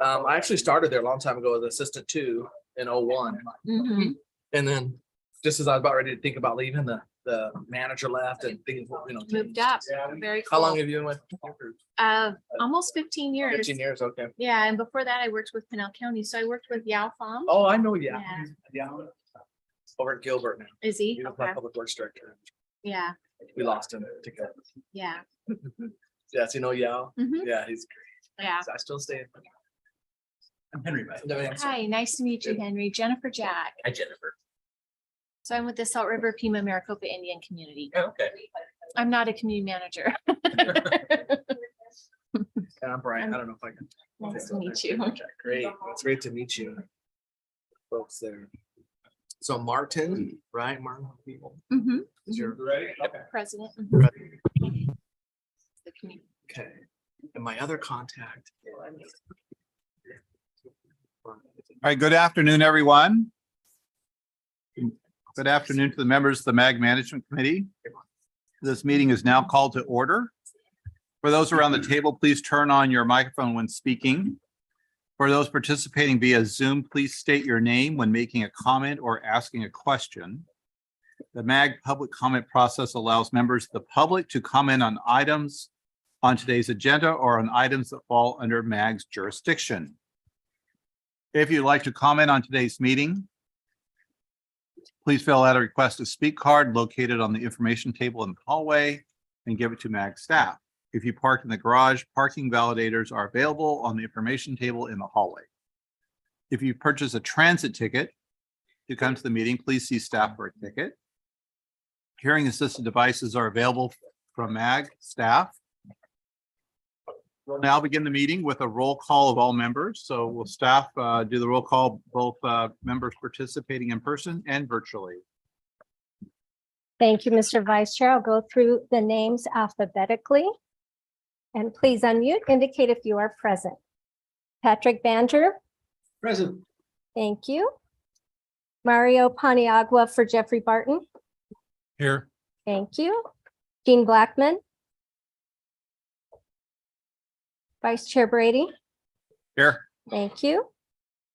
I actually started there a long time ago as assistant two in 01. Mhm. And then just as I was about ready to think about leaving, the manager left and things, Moved changed. up. Very How long cool. have you been with? Almost 15 years. 15 years, okay. Yeah, and before that, I worked with Pinell County. So I worked with Yao Fong. Oh, I know, yeah. Yeah. Yeah. Over at Gilbert now. Is he? He's Okay. my public works director. Yeah. We lost him to go. Yeah. Yes, you know Yao? Mhm. Yeah, he's great. Yeah. I still stay in. I'm Henry. Hi, nice to meet you, Henry. Jennifer Jack. Hi, Jennifer. So I'm with the Salt River Pima Maricopa Indian community. Oh, okay. I'm not a community manager. And I'm Brian. I don't know if I can. Nice to meet you. Great. It's great to meet you. Folks there. So Martin, right? Martin people. Mhm. Is your ready? Okay. President. Ready. The community. Okay. And my other contact. All right, good afternoon, everyone. Good afternoon to the members of the MAG Management Committee. This meeting is now called to order. For those around the table, please turn on your microphone when speaking. For those participating via Zoom, please state your name when making a comment or asking a question. The MAG public comment process allows members of the public to comment on items on today's agenda or on items that fall under MAG's jurisdiction. If you'd like to comment on today's meeting, please fill out a request to speak card located on the information table in the hallway and give it to MAG staff. If you park in the garage, parking validators are available on the information table in the hallway. If you purchase a transit ticket to come to the meeting, please see staff for a ticket. Hearing assisted devices are available from MAG staff. We'll now begin the meeting with a roll call of all members. So will staff do the roll call, both members participating in person and virtually. Thank you, Mr. Vice Chair. I'll go through the names alphabetically. And please unmute, indicate if you are present. Patrick Banger. Present. Thank you. Mario Paniagua for Jeffrey Barton. Here. Thank you. Jean Blackman. Vice Chair Brady. Here. Thank you.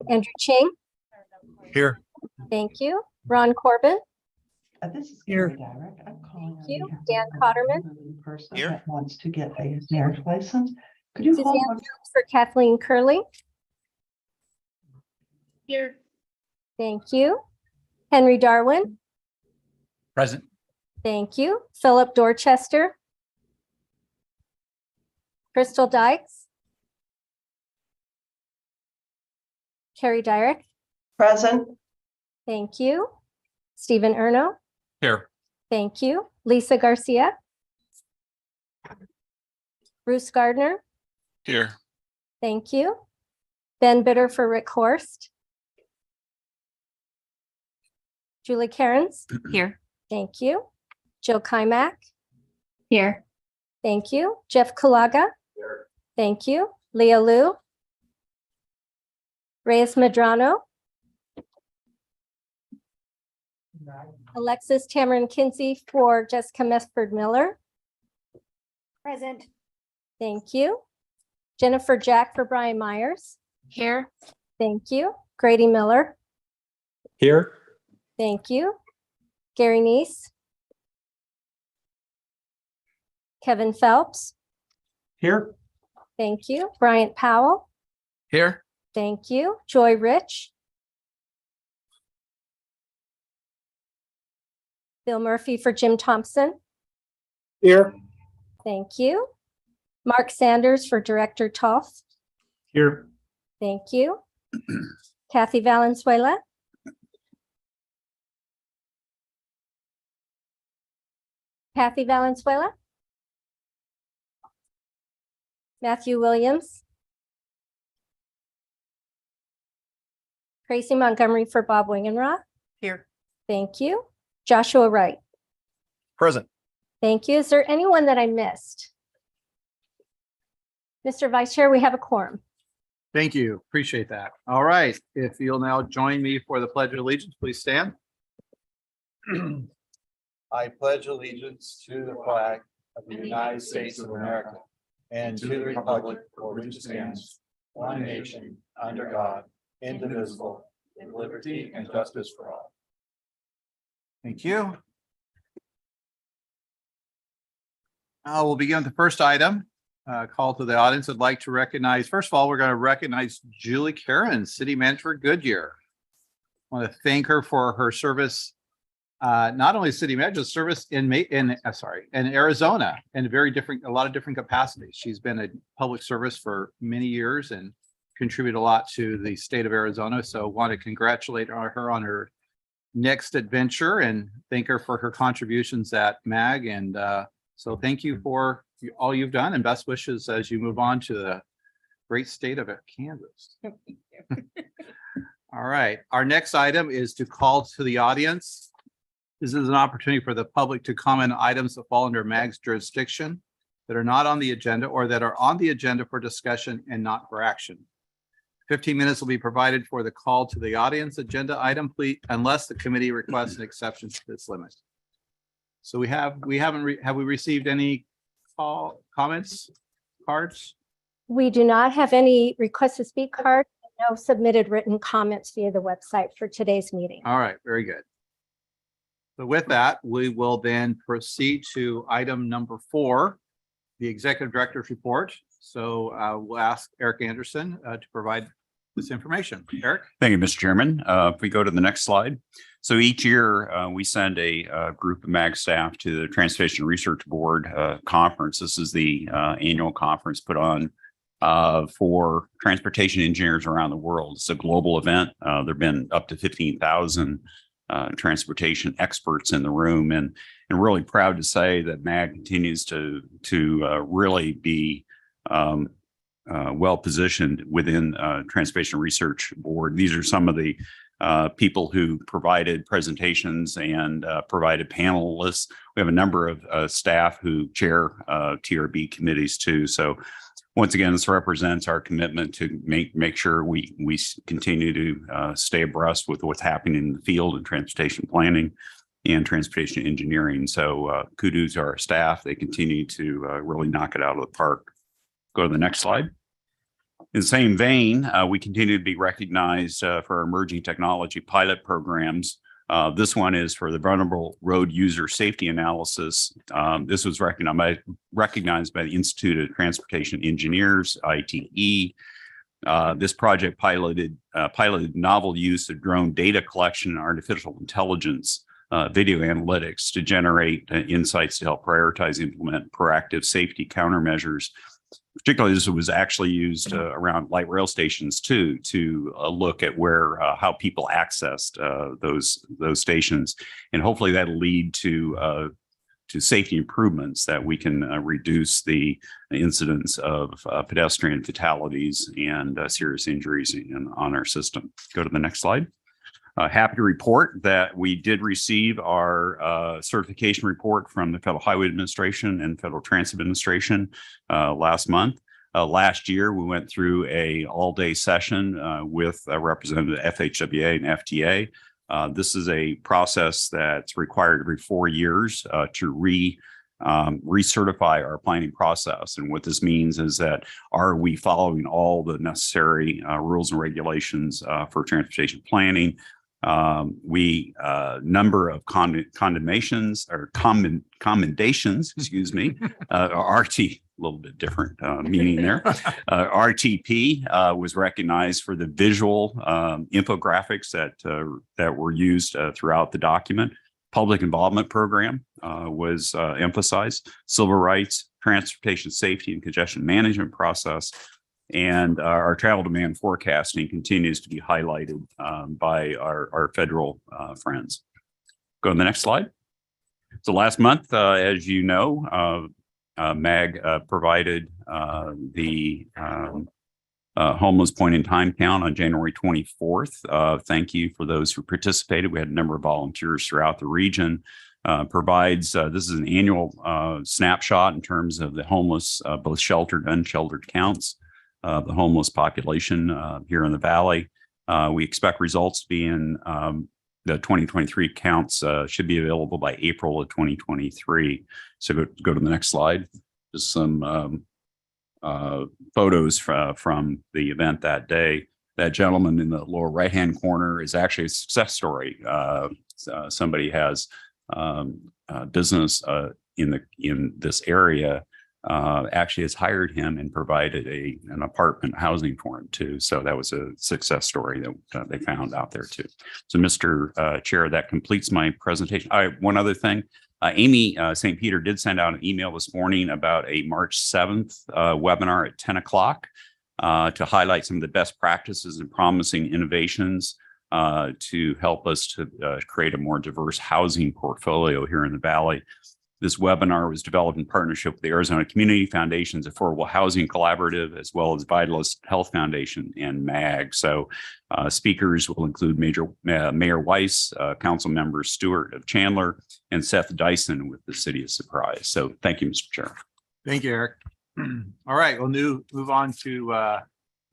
Andrew Ching. Here. Thank you. Ron Corbin. This is Here. Gary Direct. I'm calling. Thank you. on behalf Dan of Cotterman. the person Here. that wants to get a marriage license. Could you hold Suzanne on? Jones for Kathleen Curley. Here. Thank you. Henry Darwin. Present. Thank you. Philip Dorchester. Crystal Dykes. Carrie Dyrek. Present. Thank you. Stephen Erno. Here. Thank you. Lisa Garcia. Bruce Gardner. Here. Thank you. Ben Bitter for Rick Horst. Julie Cairns. Here. Thank you. Jill Kymack. Here. Thank you. Jeff Kulaga. Thank you. Leah Liu. Reyes Medrano. Alexis Tamron Kinsey for Jessica Mesford Miller. Present. Thank you. Jennifer Jack for Brian Myers. Here. Thank you. Grady Miller. Here. Thank you. Gary Neese. Kevin Phelps. Here. Thank you. Bryant Powell. Here. Thank you. Joy Rich. Bill Murphy for Jim Thompson. Here. Thank you. Mark Sanders for Director Toff. Here. Thank you. Kathy Valenzuela. Kathy Valenzuela. Matthew Williams. Tracy Montgomery for Bob Wingenroth. Here. Thank you. Joshua Wright. Present. Thank you. Is there anyone that I missed? Mr. Vice Chair, we have a quorum. Thank you. Appreciate that. All right. If you'll now join me for the Pledge of Allegiance, please stand. I pledge allegiance to the flag of the United States of America and to the republic for which it stands, one nation, under God, indivisible, with liberty and justice for all. Thank you. We'll begin with the first item, call to the audience. I'd like to recognize, first of all, we're going to recognize Julie Karen, City Manager at Goodyear. I want to thank her for her service, not only city manager, service in Arizona, in a lot of different capacities. She's been a public service for many years and contributed a lot to the state of Arizona. So want to congratulate her on her next adventure and thank her for her contributions at MAG. And so thank you for all you've done and best wishes as you move on to the great state of Kansas. All right, our next item is to call to the audience. This is an opportunity for the public to comment on items that fall under MAG's jurisdiction that are not on the agenda or that are on the agenda for discussion and not for action. 15 minutes will be provided for the call to the audience agenda item, please, unless the committee requests an exception to this limit. So have we received any comments, cards? We do not have any request to speak card, no submitted written comments via the website for today's meeting. All right, very good. So with that, we will then proceed to item number 4, the executive director's report. So we'll ask Eric Anderson to provide this information. Eric? Thank you, Mr. Chairman. If we go to the next slide. So each year we send a group of MAG staff to the Transportation Research Board conference. This is the annual conference put on for transportation engineers around the world. It's a global event. There have been up to 15,000 transportation experts in the room, and really proud to say that MAG continues to really be well positioned within Transportation Research Board. These are some of the people who provided presentations and provided panelists. We have a number of staff who chair TRB committees too. So once again, this represents our commitment to make sure we continue to stay abreast with what's happening in the field in transportation planning and transportation engineering. So kudos to our staff. They continue to really knock it out of the park. Go to the next slide. In the same vein, we continue to be recognized for our emerging technology pilot programs. This one is for the vulnerable road user safety analysis. This was recognized by the Institute of Transportation Engineers, ITE. This project piloted novel use of drone data collection and artificial intelligence video analytics to generate insights to help prioritize, implement proactive safety countermeasures. Particularly, this was actually used around light rail stations too, to look at where how people accessed those stations, and hopefully that'll lead to safety improvements that we can reduce the incidence of pedestrian fatalities and serious injuries on our system. Go to the next slide. Happy to report that we did receive our certification report from the Federal Highway Administration and Federal Transit Administration last month. Last year, we went through a all-day session with a representative of FHWA and FTA. This is a process that's required every 4 years to recertify our planning process. And what this means is that, are we following all the necessary rules and regulations for transportation planning? Number of commendations, excuse me, RT, a little bit different meaning there. RTP was recognized for the visual infographics that were used throughout the document. Public involvement program was emphasized. Civil rights, transportation safety and congestion management process, and our travel demand forecasting continues to be highlighted by our federal friends. Go to the next slide. So last month, as you know, MAG provided the homeless point in time count on January 24th. Thank you for those who participated. We had a number of volunteers throughout the region. Provides, this is an annual snapshot in terms of the homeless, both sheltered and unsheltered counts. The homeless population here in the Valley. We expect results to be in the 2023 counts should be available by April of 2023. So go to the next slide. Just some photos from the event that day. That gentleman in the lower right-hand corner is actually a success story. Somebody has business in this area, actually has hired him and provided an apartment housing for him too. So that was a success story that they found out there too. So Mr. Chair, that completes my presentation. One other thing. Amy St. Peter did send out an email this morning about a March 7th webinar at 10 o'clock to highlight some of the best practices and promising innovations to help us to create a more diverse housing portfolio here in the Valley. This webinar was developed in partnership with the Arizona Community Foundation's Affordable Housing Collaborative, as well as Vitalist Health Foundation and MAG. So speakers will include Mayor Weiss, Council Members Stewart of Chandler, and Seth Dyson with the City of Surprise. So thank you, Mr. Chair. Thank you, Eric. All right, we'll move on to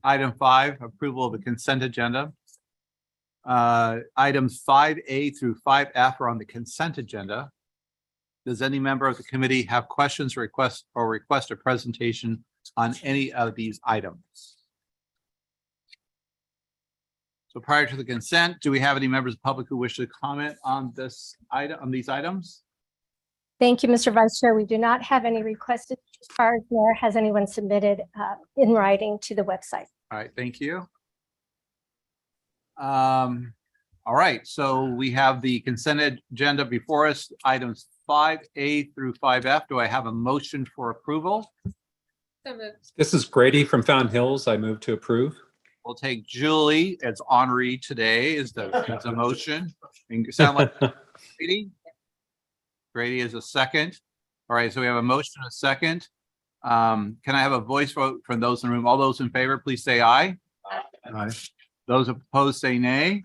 item 5, approval of the consent agenda. Items 5A through 5F are on the consent agenda. Does any member of the committee have questions or request a presentation on any of these items? So prior to the consent, do we have any members of the public who wish to comment on this item, on these items? Thank you, Mr. Vice Chair. We do not have any requested cards, nor has anyone submitted in writing to the website. All right, thank you. All right, so we have the consent agenda before us, items 5A through 5F. Do I have a motion for approval? This is Grady from Fountain Hills. I move to approve. We'll take Julie as honoree today as the motion. And sound like Grady? Grady is a second. All right, so we have a motion and a second. Can I have a voice vote from those in the room? All those in favor, please say aye. Aye. Those opposed say nay.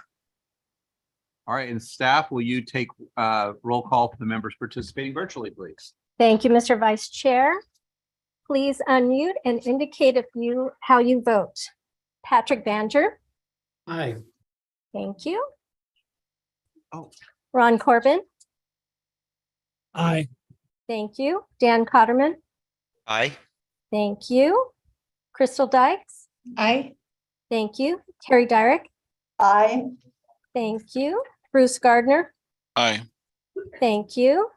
All right, and staff, will you take roll call for the members participating virtually, please? Thank you, Mr. Vice Chair. Please unmute and indicate how you vote. Patrick Banger. Aye. Thank you. Oh. Ron Corbin. Aye. Thank you. Dan Cotterman. Aye. Thank you. Crystal Dykes. Aye. Thank you. Terry Dyrick. Aye. Thank you. Bruce Gardner. Aye. Thank you.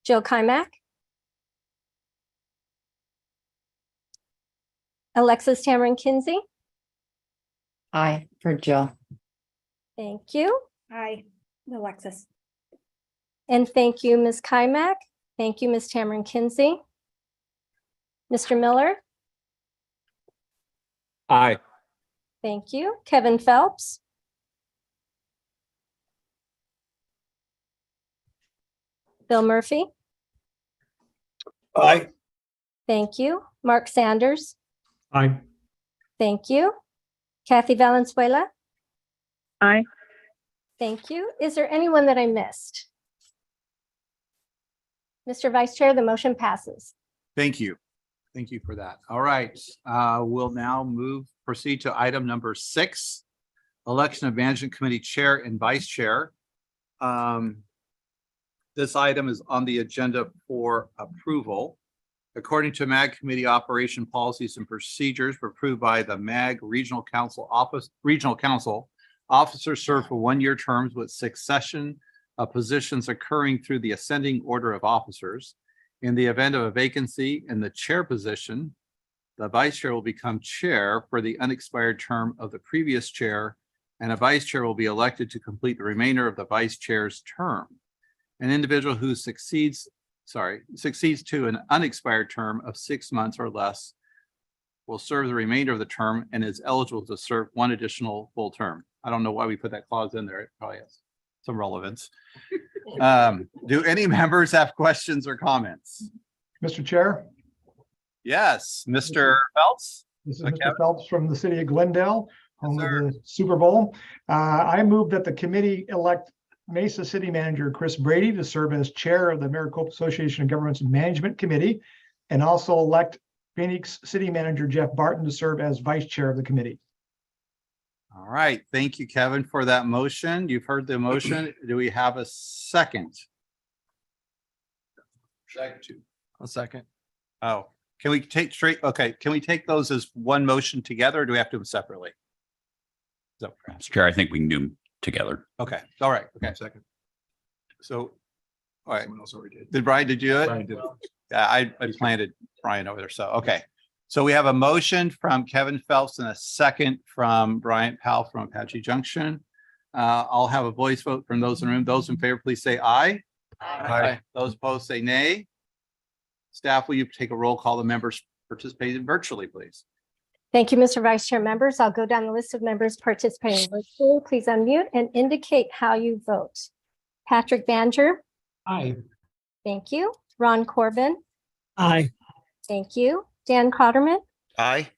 Jill Kymack. Alexis Tamron Kinsey. Aye for Jill. Thank you. Aye, Alexis. And thank you, Ms. Kymack. Thank you, Ms. Tamron Kinsey. Mr. Miller. Aye. Thank you. Kevin Phelps. Bill Murphy. Aye. Thank you. Mark Sanders. Aye. Thank you. Kathy Valenzuela. Aye. Thank you. Is there anyone that I missed? Mr. Vice Chair, the motion passes. Thank you. Thank you for that. All right, we'll now proceed to item number 6, election of management committee chair and vice chair. This item is on the agenda for approval. According to MAG committee operation policies and procedures approved by the MAG Regional Council officers serve for 1-year terms with succession of positions occurring through the ascending order of officers. In the event of a vacancy in the chair position, the vice chair will become chair for the unexpired term of the previous chair, and a vice chair will be elected to complete the remainder of the vice chair's term. An individual who succeeds to an unexpired term of 6 months or less will serve the remainder of the term and is eligible to serve 1 additional full term. I don't know why we put that clause in there. It probably has some relevance. Do any members have questions or comments? Mr. Chair, Yes, Mr. Phelps? this is Okay. Mr. Phelps from the city of Glendale, home of sir. the Super Bowl. I move that the committee elect Mesa City Manager Chris Brady to serve as chair of the Maricopa Association of Governments Management Committee, and also elect Phoenix City Manager Jeff Barton to serve as vice chair of the committee. All right, thank you, Kevin, for that motion. You've heard the motion. Do we have a second? A second. Oh, Can we take can we take those as one motion together or do we have to do them separately? So, Mr. Chair, I think we can do them together. okay, all right, okay. Second. So, all right. Someone else already did. Did Brian, did you do it? Brian did it. Yeah, I planted Brian over there. So, okay. So we have a motion from Kevin Phelps and a second from Bryant Powell from Apache Junction. I'll have a voice vote from those in the room. Those in favor, please say aye. Aye. Those opposed, say nay. Staff, will you take a roll call the members participating virtually, please? Thank you, Mr. Vice Chair. Members, I'll go down the list of members participating virtually. Please unmute and indicate how you vote. Patrick Banger. Aye. Thank you. Ron Corbin. Aye. Thank you. Dan Cotterman. Aye.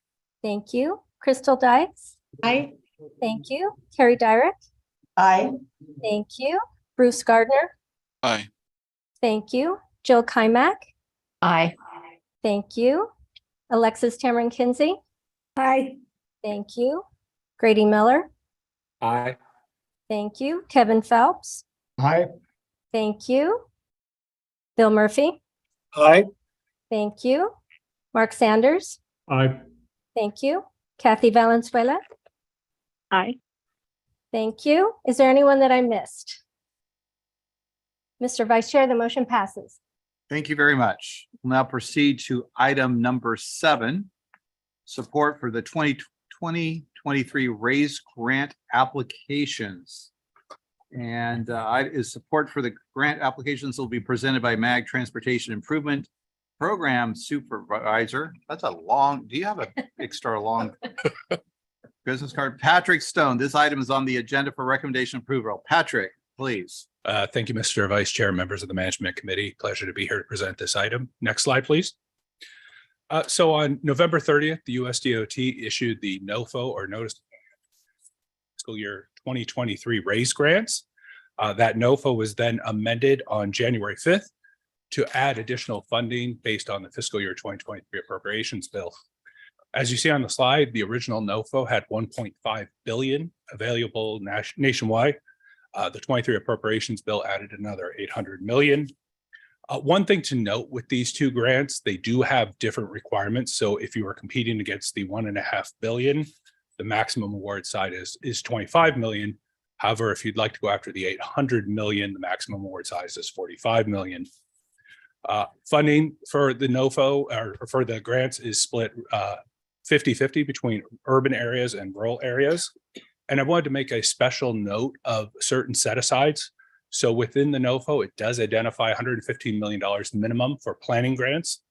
Thank you. Crystal Dykes. Aye. Thank you. Carrie Dyrek. Aye. Thank you. Bruce Gardner. Aye. Thank you. Jill Kymack. Aye. Thank you. Alexis Tamron Kinsey. Aye. Thank you. Grady Miller. Aye. Thank you. Kevin Phelps. Aye. Thank you. Bill Murphy. Aye. Thank you. Mark Sanders. Aye. Thank you. Kathy Valenzuela. Aye. Thank you. Is there anyone that I missed? Mr. Vice Chair, the motion passes. Thank you very much. We'll now proceed to item number 7, support for the 2023 RAISE grant applications. And is support for the grant applications will be presented by MAG Transportation Improvement Program Supervisor. That's a long, do you have an extra long business card? Patrick Stone. This item is on the agenda for recommendation approval. Patrick, please. Thank you, Mr. Vice Chair, members of the Management Committee. Pleasure to be here to present this item. Next slide, please. So on November 30th, the USDOT issued the NOFO or Notice of Fiscal Year 2023 RAISE grants. That NOFO was then amended on January 5th to add additional funding based on the fiscal year 2023 appropriations bill. As you see on the slide, the original NOFO had 1.5 billion available nationwide. The 23 appropriations bill added another 800 million. One thing to note with these two grants, they do have different requirements. So if you are competing against the 1.5 billion, the maximum award side is 25 million. However, if you'd like to go after the 800 million, the maximum award size is 45 million. Funding for the NOFO or for the grants is split 50-50 between urban areas and rural areas. And I wanted to make a special note of certain set-asides. So within the NOFO, it does identify $115 million minimum for planning grants,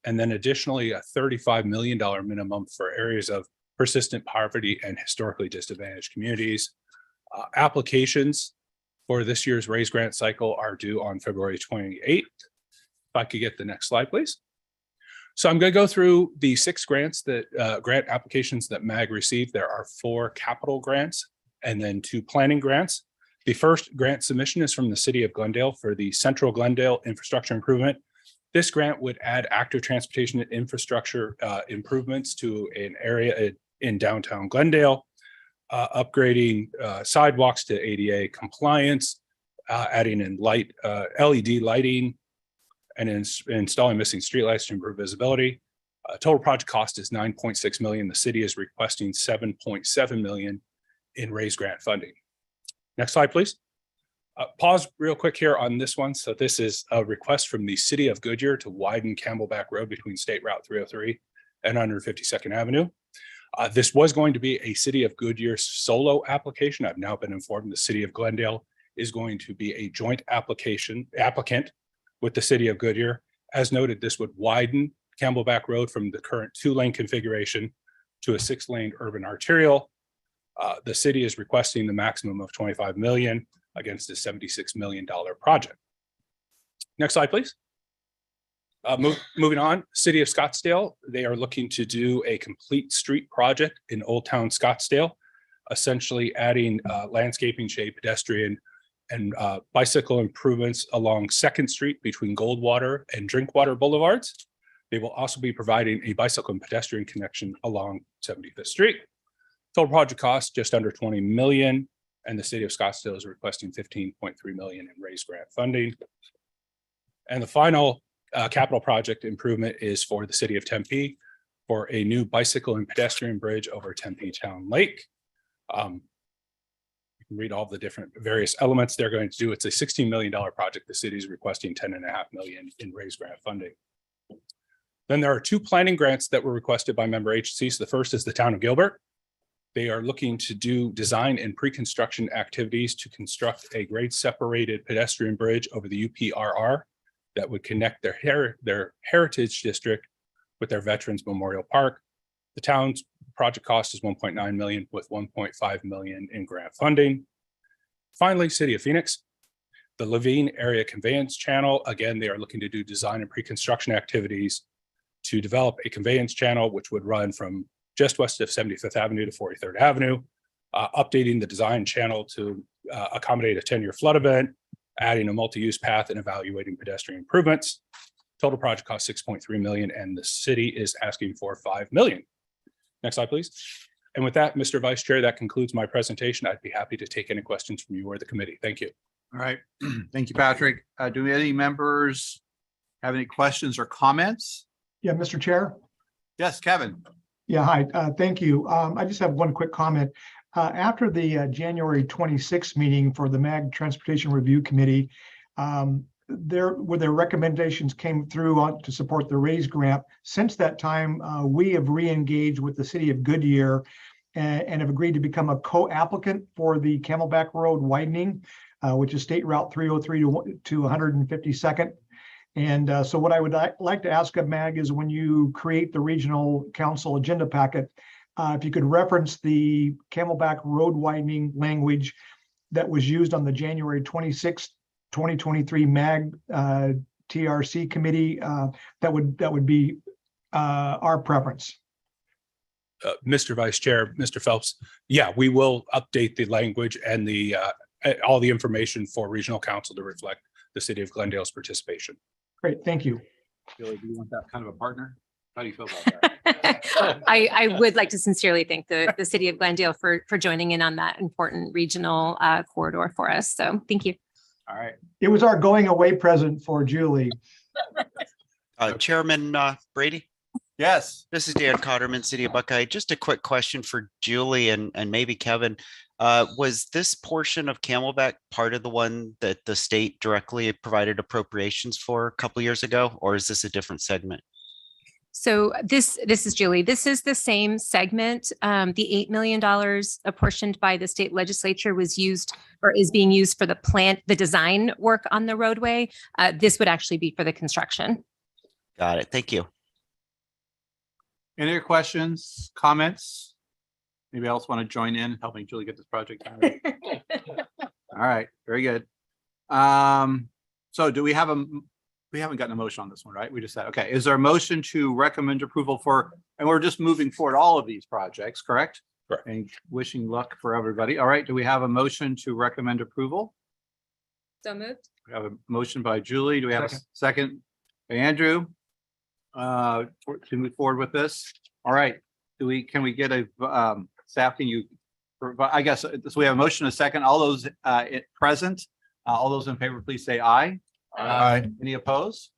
and then additionally a $35 million minimum for areas of persistent poverty and historically disadvantaged communities. Applications for this year's RAISE grant cycle are due on February 28th. If I could get the next slide, please. So I'm going to go through the 6 grants that grant applications that MAG received. There are 4 capital grants and then 2 planning grants. The first grant submission is from the City of Glendale for the Central Glendale Infrastructure Improvement. This grant would add active transportation and infrastructure improvements to an area in downtown Glendale, upgrading sidewalks to ADA compliance, adding in LED lighting, and installing missing streetlights to improve visibility. Total project cost is $9.6 million. The city is requesting $7.7 million in RAISE grant funding. Next slide, please. Pause real quick here on this one. So this is a request from the City of Goodyear to widen Camelback Road between State Route 303 and 152nd Avenue. This was going to be a City of Goodyear solo application. I've now been informed the City of Glendale is going to be a joint applicant with the City of Goodyear. As noted, this would widen Camelback Road from the current 2-lane configuration to a 6-lane urban arterial. The city is requesting the maximum of 25 million against a $76 million project. Next slide, please. Moving on, City of Scottsdale, they are looking to do a complete street project in Old Town Scottsdale, essentially adding landscaping, shade, pedestrian, and bicycle improvements along 2nd Street between Goldwater and Drinkwater Boulevards. They will also be providing a bicycle and pedestrian connection along 75th Street. Total project cost just under 20 million, and the City of Scottsdale is requesting 15.3 million in RAISE grant funding. And the final capital project improvement is for the city of Tempe for a new bicycle and pedestrian bridge over Tempe Town Lake. You can read all the different various elements they're going to do. It's a $16 million project. The city is requesting $10.5 million in raised grant funding. Then there are 2 planning grants that were requested by member agencies. The first is the town of Gilbert. They are looking to do design and pre-construction activities to construct a grade separated pedestrian bridge over the UPRR that would connect their heritage district with their Veterans Memorial Park. The town's project cost is 1.9 million with 1.5 million in grant funding. Finally, City of Phoenix, the Levine Area Conveyance Channel. Again, they are looking to do design and pre-construction activities to develop a conveyance channel, which would run from just west of 75th Avenue to 43rd Avenue, updating the design channel to accommodate a 10-year flood event, adding a multi-use path and evaluating pedestrian improvements. Total project cost 6.3 million, and the city is asking for 5 million. Next slide, please. And with that, Mr. Vice Chair, that concludes my presentation. I'd be happy to take any questions from you or the committee. Thank you. All right. Thank you, Patrick. Do any members have any questions or comments? Yeah, Mr. Chair. Yes, Kevin. Yeah, hi, thank you. I just have one quick comment. After the January 26th meeting for the MAG Transportation Review Committee, their recommendations came through to support the RAISE grant. Since that time, we have re-engaged with the city of Goodyear and have agreed to become a co-applicant for the Camelback Road widening, which is State Route 303 to 152nd. And so what I would like to ask of MAG is when you create the regional council agenda packet, if you could reference the Camelback Road widening language that was used on the January 26th, 2023 MAG TRC committee, that would be our preference. Mr. Vice Chair, Mr. Phelps, yeah, we will update the language and the all the information for regional council to reflect the city of Glendale's participation. Great, thank you. Billy, do you want that kind of a partner? How do you feel about that? I would like to sincerely thank the city of Glendale for joining in on that important regional corridor for us. So thank you. All right. It was our going away present for Julie. Chairman Brady, Yes. this is Dan Cotterman, City of Buckeye. Just a quick question for Julie and maybe Kevin. Was this portion of Camelback part of the one that the state directly provided appropriations for a couple years ago, or is this a different segment? So this is Julie. This is the same segment. The $8 million apportioned by the state legislature was used or is being used for the design work on the roadway. This would actually be for the construction. Got it. Thank you. Any other questions, comments? Anybody else want to join in helping Julie get this project done? All right, very good. So do we have we haven't gotten a motion on this one, right? We just said, okay, is there a motion to recommend approval for, and we're just moving forward all of these projects, correct? Correct. And wishing luck for everybody. All right, do we have a motion to recommend approval? So moved. We have a motion by Julie. Do we have a second by Andrew? To move forward with this? All right, can we get a, staff, can you, I guess, so we have a motion, a second, all those present, all those in favor, please say aye. Aye. Any opposed?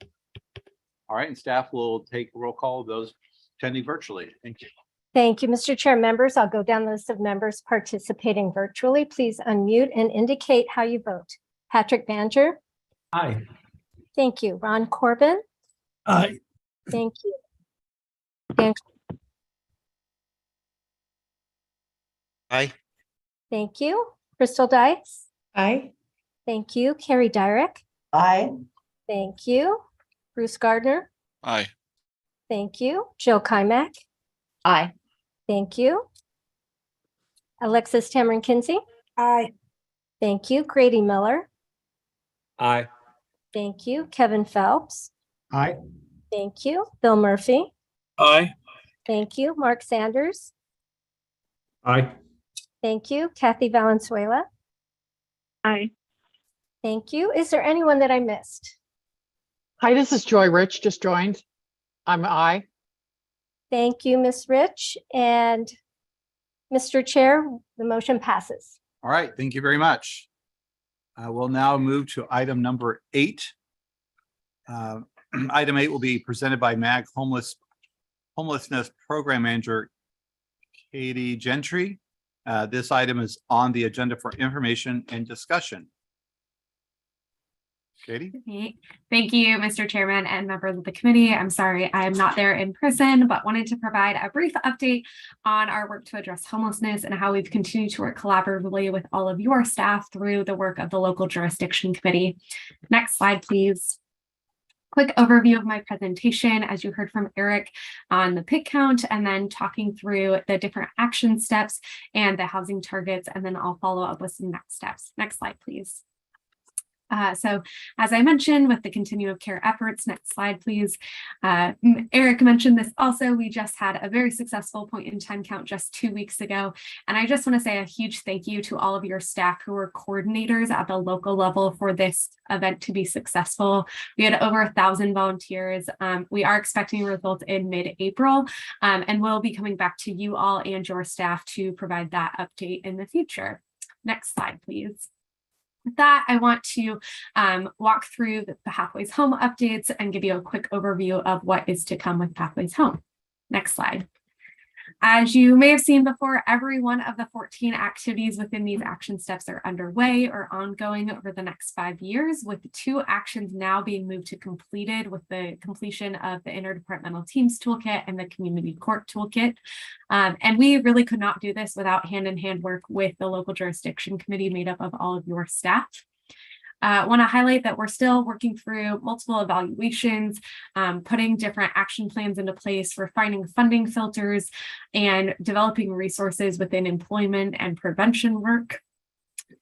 All right, and staff will take roll call of those attending virtually. Thank you. Thank you, Mr. Chair. Members, I'll go down the list of members participating virtually. Please unmute and indicate how you vote. Patrick Banger. Aye. Thank you. Ron Corbin. Aye. Thank you. Dan, Aye. thank you. Crystal Dice. Aye. Thank you. Carrie Dyrek. Aye. Thank you. Bruce Gardner. Aye. Thank you. Jill Kymack. Aye. Thank you. Alexis Tamron Kinsey. Aye. Thank you. Grady Miller. Aye. Thank you. Kevin Phelps. Aye. Thank you. Bill Murphy. Aye. Thank you. Mark Sanders. Aye. Thank you. Kathy Valenzuela. Aye. Thank you. Is there anyone that I missed? Hi, this is Joy Rich, just joined. I'm aye. Thank you, Ms. Rich. And Mr. Chair, the motion passes. All right, thank you very much. We'll now move to item number 8. Item 8 will be presented by MAG Homelessness Program Manager Katie Gentry. This item is on the agenda for information and discussion. Katie? Okay. Thank you, Mr. Chairman and members of the committee. I'm sorry I am not there in person, but wanted to provide a brief update on our work to address homelessness and how we've continued to work collaboratively with all of your staff through the work of the local jurisdiction committee. Next slide, please. Quick overview of my presentation, as you heard from Eric on the PIC count, and then talking through the different action steps and the housing targets, and then I'll follow up with some next steps. Next slide, please. So as I mentioned, with the continuum of care efforts, next slide, please. Eric mentioned this also, we just had a very successful point in time count just 2 weeks ago. And I just want to say a huge thank you to all of your staff who were coordinators at the local level for this event to be successful. We had over 1,000 volunteers. We are expecting results in mid-April, and we'll be coming back to you all and your staff to provide that update in the future. Next slide, please. With that, I want to walk through the Pathways Home updates and give you a quick overview of what is to come with Pathways Home. Next slide. As you may have seen before, every one of the 14 activities within these action steps are underway or ongoing over the next 5 years, with 2 actions now being moved to completed with the completion of the Interdepartmental Teams Toolkit and the Community Court Toolkit. And we really could not do this without hand-in-hand work with the local jurisdiction committee made up of all of your staff. I want to highlight that we're still working through multiple evaluations, putting different action plans into place, refining funding filters, and developing resources within employment and prevention work.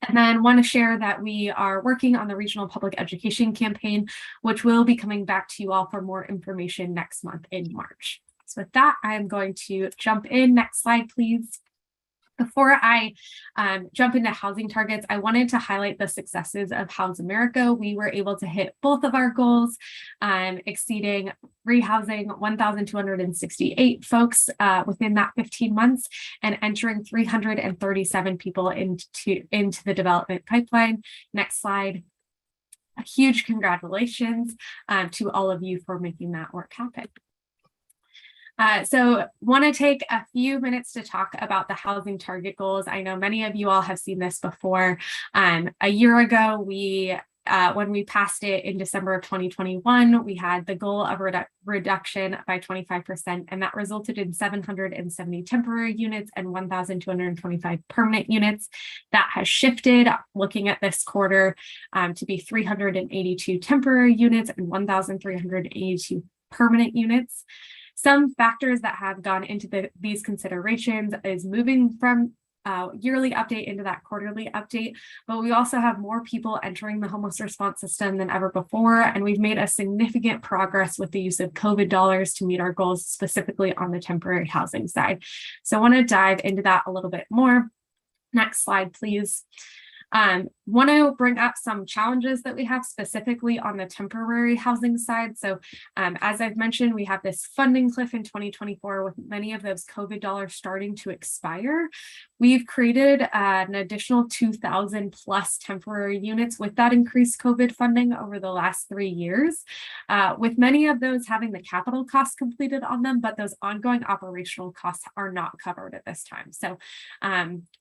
And then want to share that we are working on the regional public education campaign, which will be coming back to you all for more information next month in March. So with that, I'm going to jump in. Next slide, please. Before I jump into housing targets, I wanted to highlight the successes of House America. We were able to hit both of our goals, exceeding rehousing 1,268 folks within that 15 months and entering 337 people into the development pipeline. Next slide. A huge congratulations to all of you for making that work happen. So want to take a few minutes to talk about the housing target goals. I know many of you all have seen this before. A year ago, when we passed it in December of 2021, we had the goal of reduction by 25%, and that resulted in 770 temporary units and 1,225 permanent units. That has shifted, looking at this quarter, to be 382 temporary units and 1,382 permanent units. Some factors that have gone into these considerations is moving from yearly update into that quarterly update, but we also have more people entering the homeless response system than ever before, and we've made a significant progress with the use of COVID dollars to meet our goals, specifically on the temporary housing side. So I want to dive into that a little bit more. Next slide, please. Want to bring up some challenges that we have specifically on the temporary housing side. So as I've mentioned, we have this funding cliff in 2024 with many of those COVID dollars starting to expire. We've created an additional 2,000 plus temporary units with that increased COVID funding over the last 3 years, with many of those having the capital costs completed on them, but those ongoing operational costs are not covered at this time. So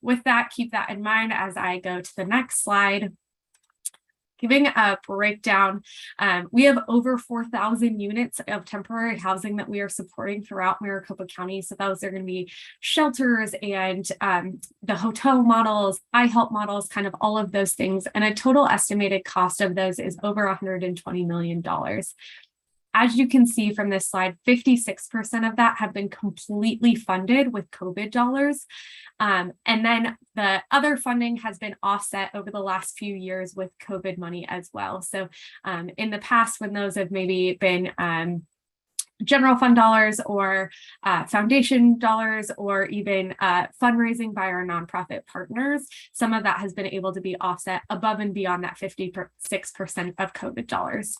with that, keep that in mind as I go to the next slide. Giving a breakdown, we have over 4,000 units of temporary housing that we are supporting throughout Maricopa County. So those are going to be shelters and the hotel models, iHelp models, kind of all of those things. And a total estimated cost of those is over $120 million. As you can see from this slide, 56% of that have been completely funded with COVID dollars. And then the other funding has been offset over the last few years with COVID money as well. So in the past, when those have maybe been general fund dollars or foundation dollars or even fundraising by our nonprofit partners, some of that has been able to be offset above and beyond that 56% of COVID dollars.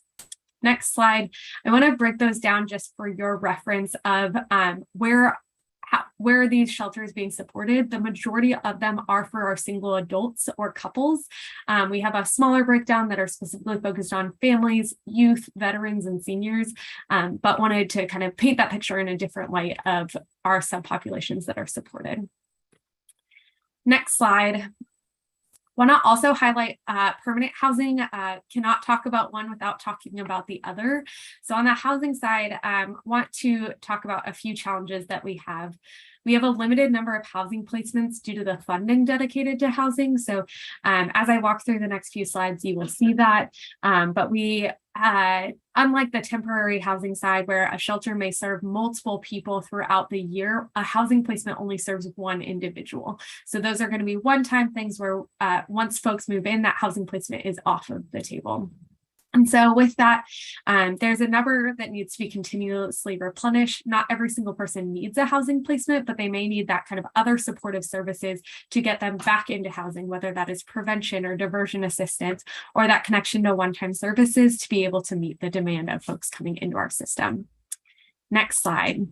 Next slide. I want to break those down just for your reference of where where are these shelters being supported? The majority of them are for our single adults or couples. We have a smaller breakdown that are specifically focused on families, youth, veterans, and seniors, but wanted to kind of paint that picture in a different light of our subpopulations that are supported. Next slide. Want to also highlight permanent housing. Cannot talk about one without talking about the other. So on the housing side, want to talk about a few challenges that we have. We have a limited number of housing placements due to the funding dedicated to housing. So as I walk through the next few slides, you will see that. But we, unlike the temporary housing side where a shelter may serve multiple people throughout the year, a housing placement only serves one individual. So those are going to be one-time things where once folks move in, that housing placement is off of the table. And so with that, there's a number that needs to be continuously replenished. Not every single person needs a housing placement, but they may need that kind of other supportive services to get them back into housing, whether that is prevention or diversion assistance, or that connection to one-time services to be able to meet the demand of folks coming into our system. Next slide.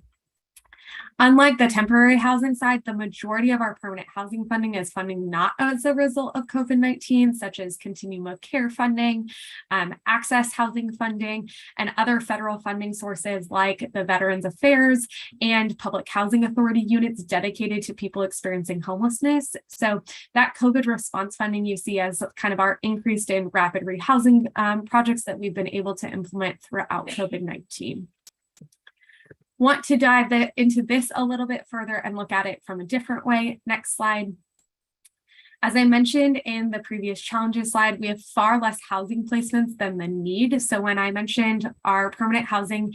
Unlike the temporary housing side, the majority of our permanent housing funding is funding not as a result of COVID-19, such as continuum of care funding, access housing funding, and other federal funding sources like the Veterans Affairs and Public Housing Authority units dedicated to people experiencing homelessness. So that COVID response funding you see as kind of our increased in rapid rehousing projects that we've been able to implement throughout COVID-19. Want to dive into this a little bit further and look at it from a different way. Next slide. As I mentioned in the previous challenges slide, we have far less housing placements than the need. So when I mentioned our permanent housing,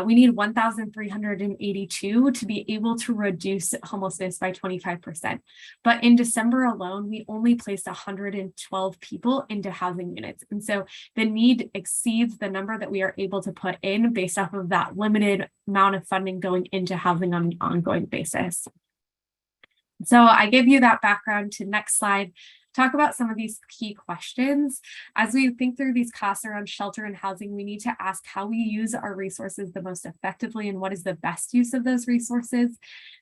we need 1,382 to be able to reduce homelessness by 25%. But in December alone, we only placed 112 people into housing units. And so the need exceeds the number that we are able to put in based off of that limited amount of funding going into housing on an ongoing basis. So I give you that background to next slide, talk about some of these key questions. As we think through these costs around shelter and housing, we need to ask how we use our resources the most effectively and what is the best use of those resources.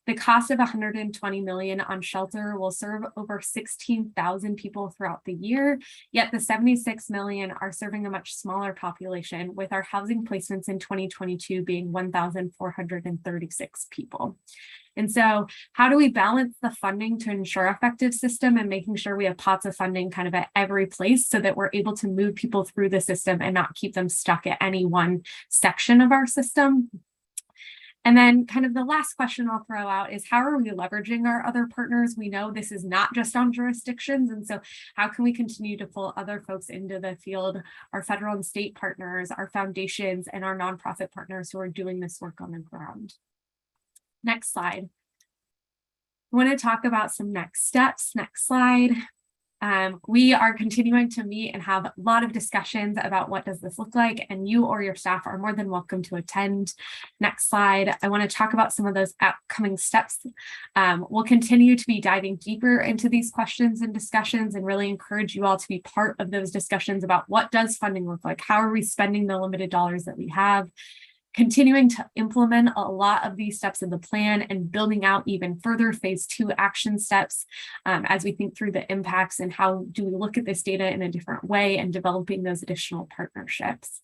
The cost of $120 million on shelter will serve over 16,000 people throughout the year, yet the 76 million are serving a much smaller population, with our housing placements in 2022 being 1,436 people. And so how do we balance the funding to ensure effective system and making sure we have pots of funding kind of at every place so that we're able to move people through the system and not keep them stuck at any one section of our system? And then kind of the last question I'll throw out is, how are we leveraging our other partners? We know this is not just on jurisdictions. And so how can we continue to pull other folks into the field, our federal and state partners, our foundations, and our nonprofit partners who are doing this work on the ground? Next slide. I want to talk about some next steps. Next slide. We are continuing to meet and have a lot of discussions about what does this look like, and you or your staff are more than welcome to attend. Next slide. I want to talk about some of those upcoming steps. We'll continue to be diving deeper into these questions and discussions and really encourage you all to be part of those discussions about what does funding look like? How are we spending the limited dollars that we have? Continuing to implement a lot of these steps in the plan and building out even further phase 2 action steps as we think through the impacts and how do we look at this data in a different way and developing those additional partnerships.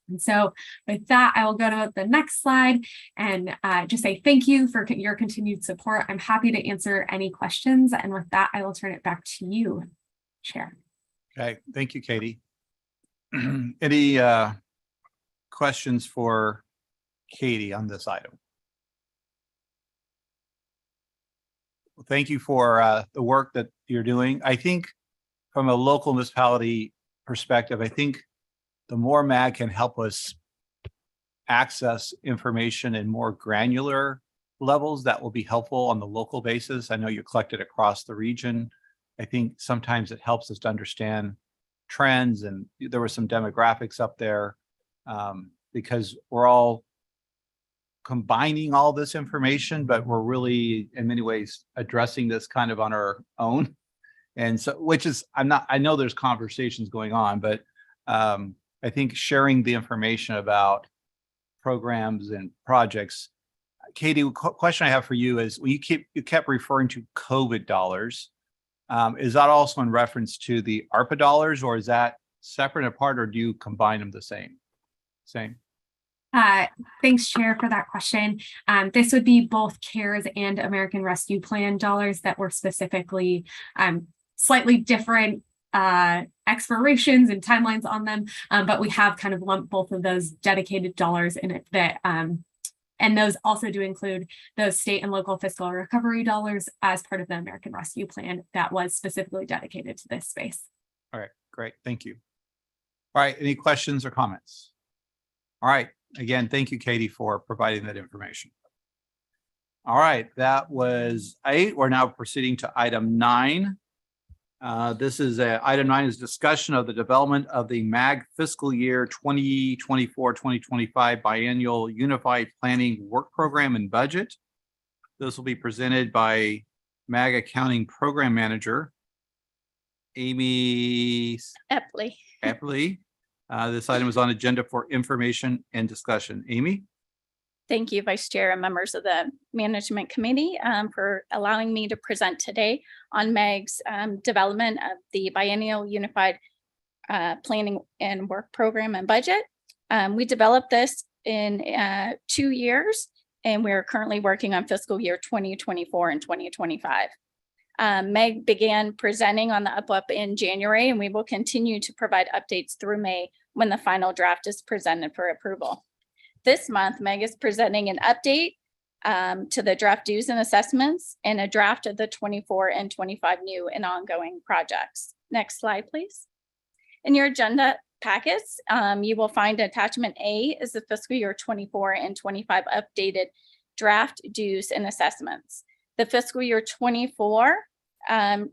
And so with that, I will go to the next slide and just say thank you for your continued support. I'm happy to answer any questions. And with that, I will turn it back to you, Chair. Okay, thank you, Katie. Any questions for Katie on this item? Well, thank you for the work that you're doing. I think from a local municipality perspective, I think the more MAG can help us access information in more granular levels, that will be helpful on the local basis. I know you collect it across the region. I think sometimes it helps us to understand trends, and there were some demographics up there. Because we're all combining all this information, but we're really in many ways addressing this kind of on our own. And so, which is, I know there's conversations going on, but I think sharing the information about programs and projects, Katie, question I have for you is you kept referring to COVID dollars. Is that also in reference to the ARPA dollars, or is that separate and apart, or do you combine them the same? Same. Thanks, Chair, for that question. This would be both CARES and American Rescue Plan dollars that were specifically slightly different expirations and timelines on them, but we have kind of lumped both of those dedicated dollars in it that and those also do include those state and local fiscal recovery dollars as part of the American Rescue Plan that was specifically dedicated to this space. All right, great. Thank you. All right, any questions or comments? All right, again, thank you, Katie, for providing that information. All right, that was 8. We're now proceeding to item 9. This is item 9 is discussion of the development of the MAG fiscal year 2024-2025 biannual unified planning work program and budget. This will be presented by MAG accounting program manager Amy Epley. This item is on agenda for information and discussion. Amy? Thank you, Vice Chair and members of the Management Committee for allowing me to present today on MEG's development of the Biennial Unified Planning and Work Program and Budget. We developed this in 2 years, and we're currently working on fiscal year 2024 and 2025. MEG began presenting on the UPWP in January, and we will continue to provide updates through May when the final draft is presented for approval. This month, MEG is presenting an update to the draft dues and assessments and a draft of the 24 and 25 new and ongoing projects. Next slide, please. In your agenda packets, you will find attachment A is the fiscal year 24 and 25 updated draft dues and assessments. The fiscal year 24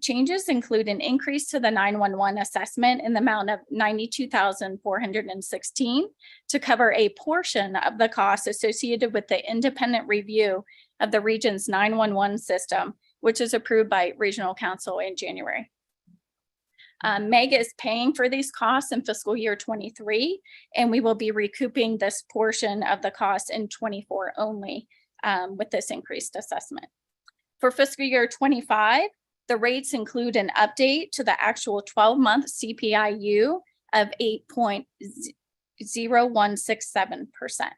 changes include an increase to the 911 assessment in the amount of $92,416 to cover a portion of the costs associated with the independent review of the region's 911 system, which is approved by Regional Council in January. MEG is paying for these costs in fiscal year 23, and we will be recouping this portion of the cost in 24 only with this increased assessment. For fiscal year 25, the rates include an update to the actual 12-month CPIU of 8.0167%.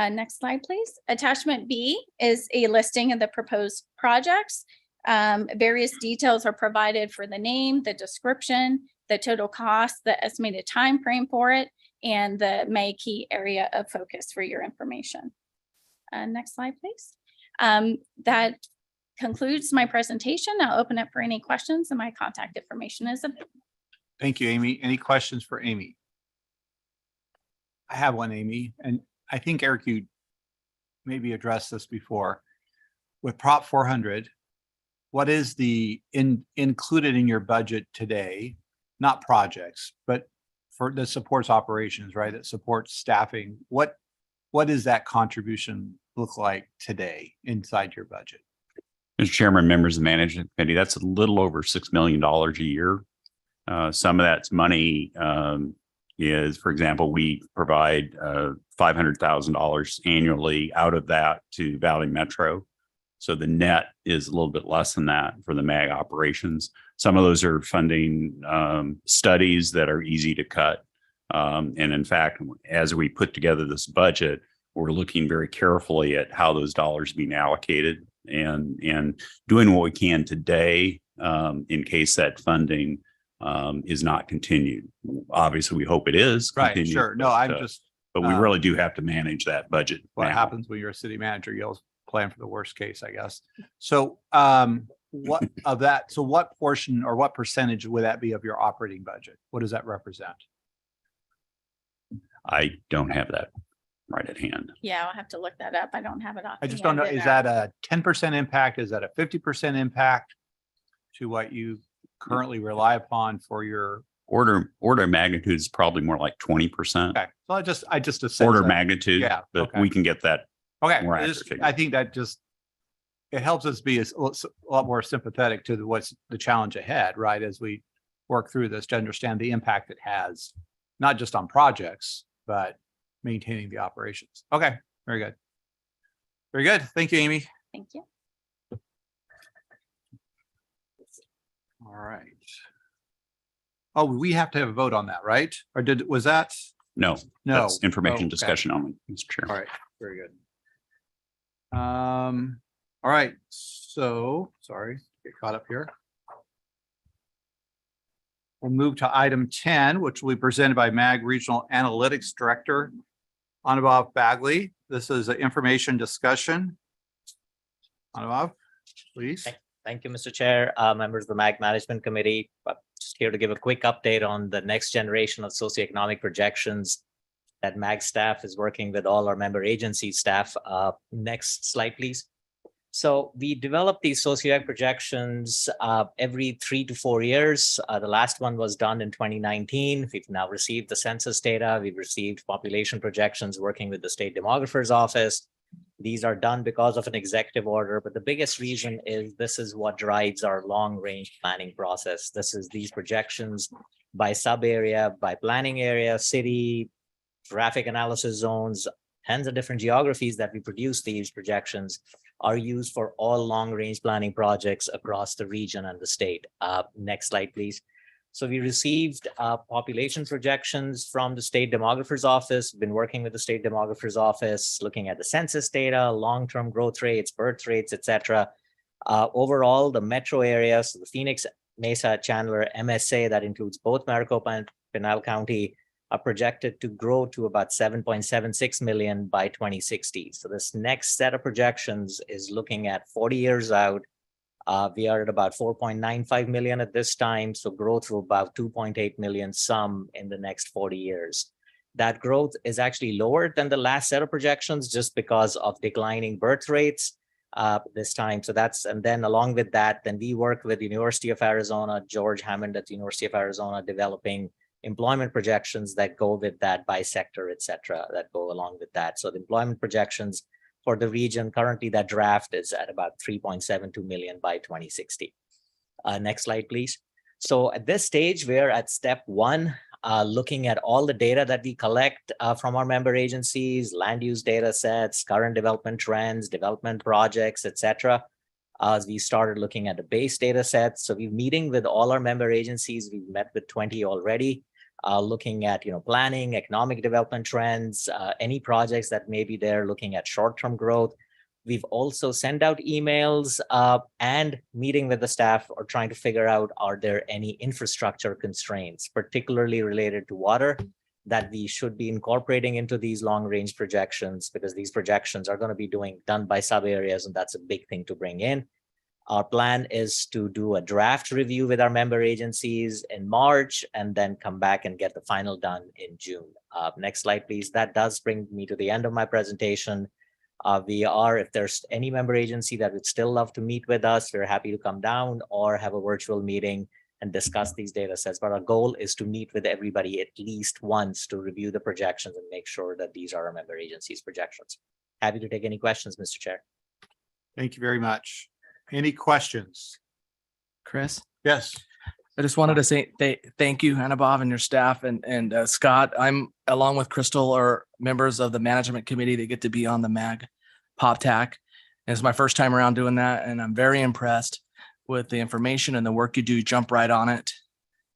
Next slide, please. Attachment B is a listing of the proposed projects. Various details are provided for the name, the description, the total cost, the estimated time frame for it, and the May key area of focus for your information. Next slide, please. That concludes my presentation. I'll open it for any questions, and my contact information is available. Thank you, Amy. Any questions for Amy? I have one, Amy, and I think, Eric, you maybe addressed this before. With Prop 400, what is the included in your budget today, not projects, but for that supports operations, right? That supports staffing. What does that contribution look like today inside your budget? Mr. Chairman, members of the Management Committee, that's a little over $6 million a year. Some of that's money is, for example, we provide $500,000 annually out of that to Valley Metro. So the net is a little bit less than that for the MAG operations. Some of those are funding studies that are easy to cut. And in fact, as we put together this budget, we're looking very carefully at how those dollars are being allocated and doing what we can today in case that funding is not continued. Obviously, we hope it is. Right, sure. No, I'm just. But we really do have to manage that budget. What happens when you're a city manager? You'll plan for the worst case, I guess. So what of that? So what portion or what percentage would that be of your operating budget? What does that represent? I don't have that right at hand. Yeah, I'll have to look that up. I don't have it off. I just don't know. Is that a 10% impact? Is that a 50% impact to what you currently rely upon for your order of magnitude is probably more like 20%. Okay. So I just assess order of that. magnitude. Yeah. But we can get that. Okay. More accurate figure. I think that just it helps us be a lot more sympathetic to what's the challenge ahead, right? As we work through this to understand the impact it has, not just on projects, but maintaining the operations. Okay, very good. Very good. Thank you, Amy. Thank you. All right. Oh, we have to have a vote on that, right? Or was that? No, No. that's information Okay. discussion only, Mr. Chair. All right, very good. All right, so, sorry, get caught up here. We'll move to item 10, which will be presented by MAG Regional Analytics Director, Anubhav Bagley. This is an information discussion. Anubhav, please. Thank you, Mr. Chair, members of the MAG Management Committee. Just here to give a quick update on the next generation of socioeconomic projections that MAG staff is working with all our member agency staff. Next slide, please. So we develop these socioeconomic projections every 3 to 4 years. The last one was done in 2019. We've now received the census data. We've received population projections working with the State Demographer's Office. These are done because of an executive order, but the biggest reason is this is what drives our long-range planning process. This is these projections by sub-area, by planning area, city, traffic analysis zones, tens of different geographies that we produce. These projections are used for all long-range planning projects across the region and the state. Next slide, please. So we received population projections from the State Demographer's Office, been working with the State Demographer's Office, looking at the census data, long-term growth rates, birth rates, etc. Overall, the metro area, so the Phoenix, Mesa, Chandler, MSA, that includes both Maricopa and Pinal County, are projected to grow to about 7.76 million by 2060. So this next set of projections is looking at 40 years out. We are at about 4.95 million at this time, so growth to about 2.8 million some in the next 40 years. That growth is actually lower than the last set of projections just because of declining birth rates this time. So that's, and then along with that, then we work with the University of Arizona, George Hammond at the University of Arizona, developing employment projections that go with that by sector, et cetera, that go along with that. So the employment projections for the region, currently that draft is at about 3.72 million by 2060. Next slide, please. So at this stage, we're at step one, looking at all the data that we collect from our member agencies, land use data sets, current development trends, development projects, et cetera. As we started looking at the base data sets. So we're meeting with all our member agencies. We've met with 20 already. Looking at planning, economic development trends, any projects that may be there, looking at short-term growth. We've also sent out emails and meeting with the staff or trying to figure out, are there any infrastructure constraints, particularly related to water, that we should be incorporating into these long-range projections, because these projections are going to be done by sub-areas, and that's a big thing to bring in. Our plan is to do a draft review with our member agencies in March and then come back and get the final done in June. Next slide, please. That does bring me to the end of my presentation. If there's any member agency that would still love to meet with us, we're happy to come down or have a virtual meeting and discuss these data sets. But our goal is to meet with everybody at least once to review the projections and make sure that these are our member agencies' projections. Happy to take any questions, Mr. Chair. Thank you very much. Any questions? Chris? Yes. I just wanted to say thank you, Anubhav, and your staff, and Scott. I'm, along with Crystal, are members of the management committee that get to be on the MAG PopTac. And it's my first time around doing that, and I'm very impressed with the information and the work you do. You jump right on it.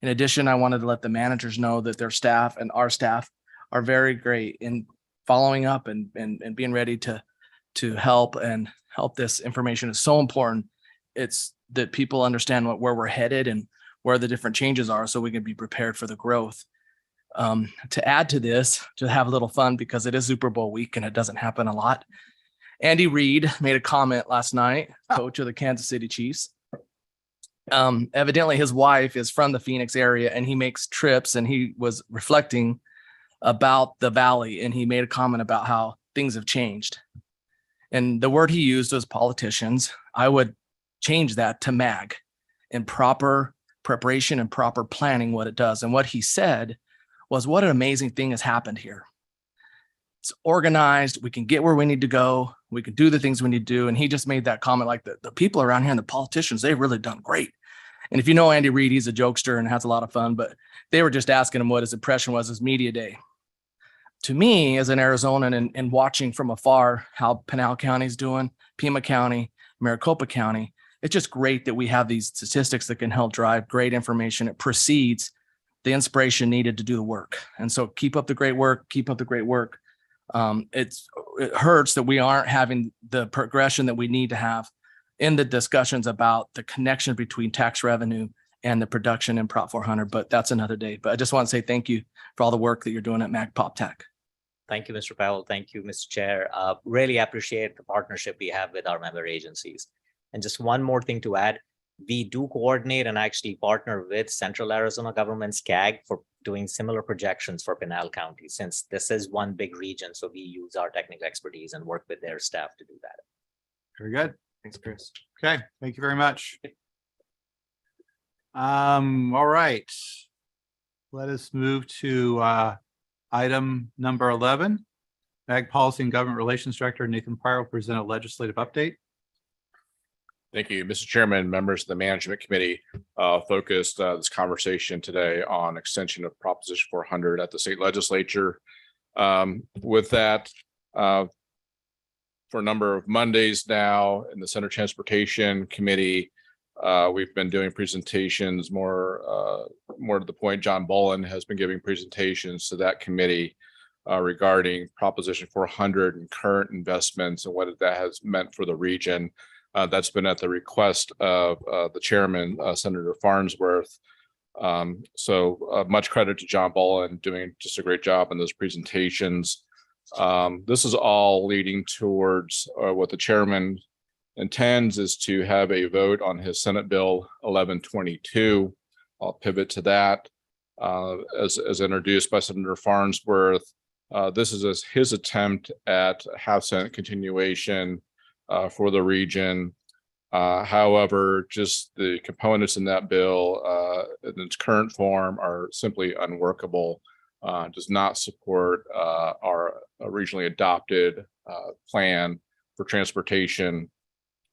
In addition, I wanted to let the managers know that their staff and our staff are very great in following up and being ready to help and help. This information is so important. It's that people understand where we're headed and where the different changes are, so we can be prepared for the growth. To add to this, to have a little fun, because it is Super Bowl week and it doesn't happen a lot. Andy Reid made a comment last night, coach of the Kansas City Chiefs. Evidently his wife is from the Phoenix area and he makes trips, and he was reflecting about the Valley, and he made a comment about how things have changed. And the word he used was politicians. I would change that to MAG, in proper preparation and proper planning, what it does. And what he said was, what an amazing thing has happened here. It's organized. We can get where we need to go. We can do the things we need to do. And he just made that comment, like the people around here and the politicians, they've really done great. And if you know Andy Reid, he's a jokester and has a lot of fun, but they were just asking him what his impression was his media day. to me as an Arizonan and watching from afar how Pinal County is doing, Pima County, Maricopa County, it's just great that we have these statistics that can help drive great information. It precedes the inspiration needed to do the work. And so keep up the great work, keep up the great work. It hurts that we aren't having the progression that we need to have in the discussions about the connection between tax revenue and the production in Prop 400, but that's another day. But I just want to say thank you for all the work that you're doing at Mag PopTech. Thank you, Mr. Powell. Thank you, Mr. Chair. Really appreciate the partnership we have with our member agencies. And just one more thing to add, we do coordinate and actually partner with Central Arizona Government's CAG for doing similar projections for Pinal County, since this is one big region. So we use our technical expertise and work with their staff to do that. Very good. Thanks, Chris. Okay, thank you very much. All right. Let us move to item number 11. Ag Policy and Government Relations Director Nathan Pryor will present a legislative update. Thank you, Mr. Chairman, members of the Management Committee. Focused this conversation today on extension of Proposition 400 at the state legislature. With that, for a number of Mondays now in the Senate Transportation Committee, we've been doing presentations more to the point. John Bolin has been giving presentations to that committee regarding Proposition 400 and current investments and what that has meant for the region. That's been at the request of the chairman, Senator Farnsworth. So much credit to John Bolin doing just a great job in those presentations. This is all leading towards what the chairman intends is to have a vote on his Senate Bill 1122. I'll pivot to that. As introduced by Senator Farnsworth, this is his attempt at half Senate continuation for the region. However, just the components in that bill in its current form are simply unworkable. Does not support our regionally adopted plan for transportation.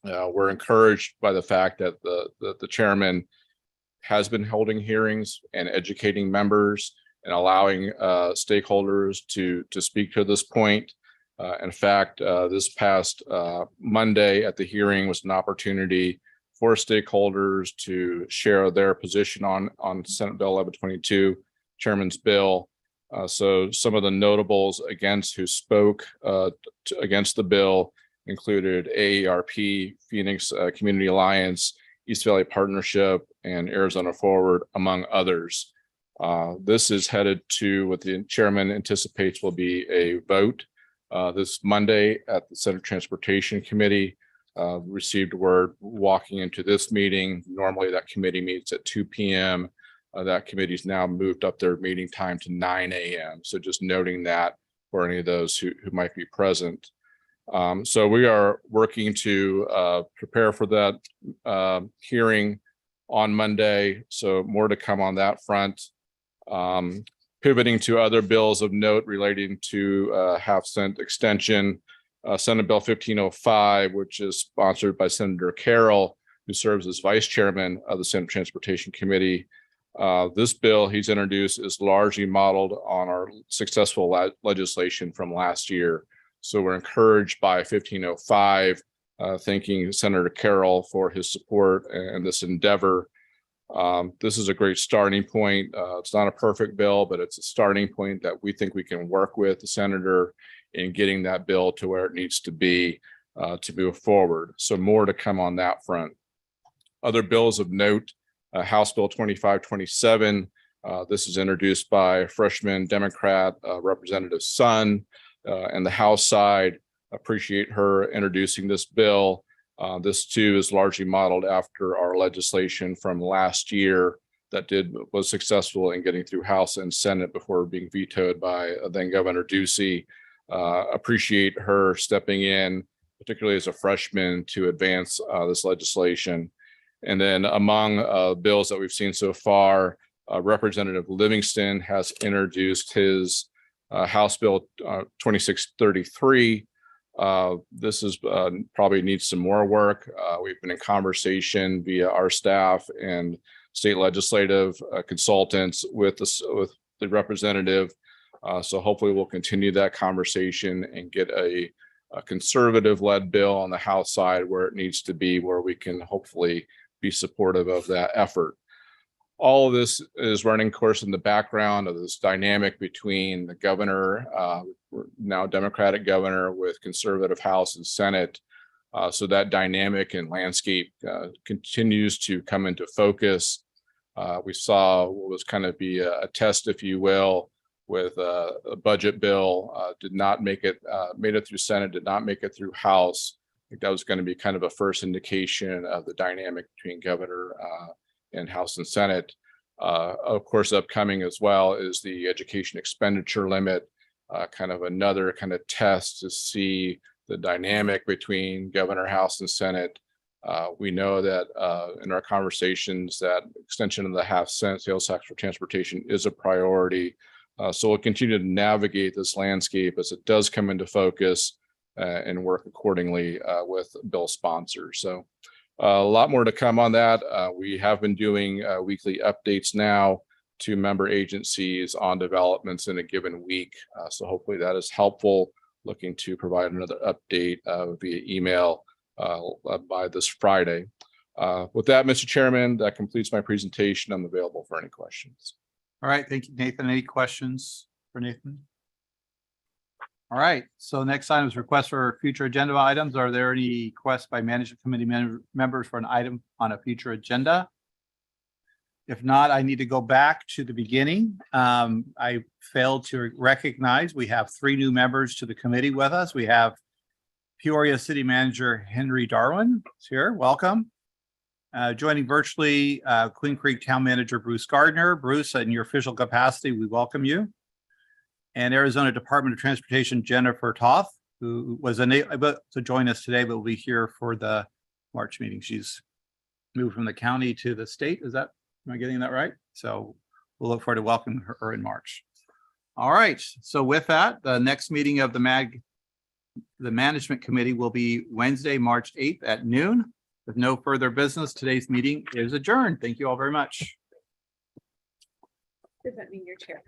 We're encouraged by the fact that the chairman has been holding hearings and educating members and allowing stakeholders to speak to this point. In fact, this past Monday at the hearing was an opportunity for stakeholders to share their position on Senate Bill 1122, Chairman's bill. So some of the notables who spoke against the bill included AARP, Phoenix Community Alliance, East Valley Partnership, and Arizona Forward, among others. This is headed to what the chairman anticipates will be a vote this Monday at the Senate Transportation Committee. Received word walking into this meeting. Normally that committee meets at 2 p.m. That committee's now moved up their meeting time to 9 a.m. So just noting that for any of those who might be present. So we are working to prepare for that hearing on Monday. So more to come on that front. Pivoting to other bills of note relating to half cent extension, Senate Bill 1505, which is sponsored by Senator Carroll, who serves as vice chairman of the Senate Transportation Committee. This bill he's introduced is largely modeled on our successful legislation from last year. So we're encouraged by 1505, thanking Senator Carroll for his support and this endeavor. This is a great starting point. It's not a perfect bill, but it's a starting point that we think we can work with the senator in getting that bill to where it needs to be to move forward. So more to come on that front. Other bills of note, House Bill 2527. This is introduced by freshman Democrat Representative Sun and the House side. Appreciate her introducing this bill. This too is largely modeled after our legislation from last year that was successful in getting through House and Senate before being vetoed by then Governor Ducey. Appreciate her stepping in, particularly as a freshman, to advance this legislation. And then among bills that we've seen so far, Representative Livingston has introduced his House Bill 2633. This is probably needs some more work. We've been in conversation via our staff and state legislative consultants with the representative So hopefully we'll continue that conversation and get a conservative-led bill on the House side where it needs to be, where we can hopefully be supportive of that effort. All of this is running course in the background of this dynamic between the governor, now Democratic governor, with conservative House and Senate. So that dynamic and landscape continues to come into focus. We saw what was kind of be a test, if you will, with a budget bill, did not make it, made it through Senate, did not make it through House. I think that was going to be kind of a first indication of the dynamic between governor and House and Senate. Of course, upcoming as well is the education expenditure limit, kind of another kind of test to see the dynamic between governor, House, and Senate. We know that in our conversations that extension of the half-cent sales tax for transportation is a priority. So we'll continue to navigate this landscape as it does come into focus and work accordingly with bill sponsors. So a lot more to come on that. We have been doing weekly updates now to member agencies on developments in a given week. So hopefully that is helpful. Looking to provide another update via email by this Friday. With that, Mr. Chairman, that completes my presentation. I'm available for any questions. All right, thank you, Nathan. Any questions for Nathan? All right, so next item is request for future agenda items. Are there any requests by management committee members for an item on a future agenda? If not, I need to go back to the beginning. I failed to recognize we have 3 new members to the committee with us. We have Peoria City Manager Henry Darwin is here. Welcome. Joining virtually, Queen Creek Town Manager Bruce Gardner. Bruce, in your official capacity, we welcome you. And Arizona Department of Transportation Jennifer Toth, who was unable to join us today, but will be here for the March meeting. She's moved from the county to the state. Am I getting that right? So we'll look forward to welcoming her in March. All right. So with that, the next meeting of the Management Committee will be Wednesday, March 8th at noon. With no further business, today's meeting is adjourned. Thank you all very much. Does that mean you're chair?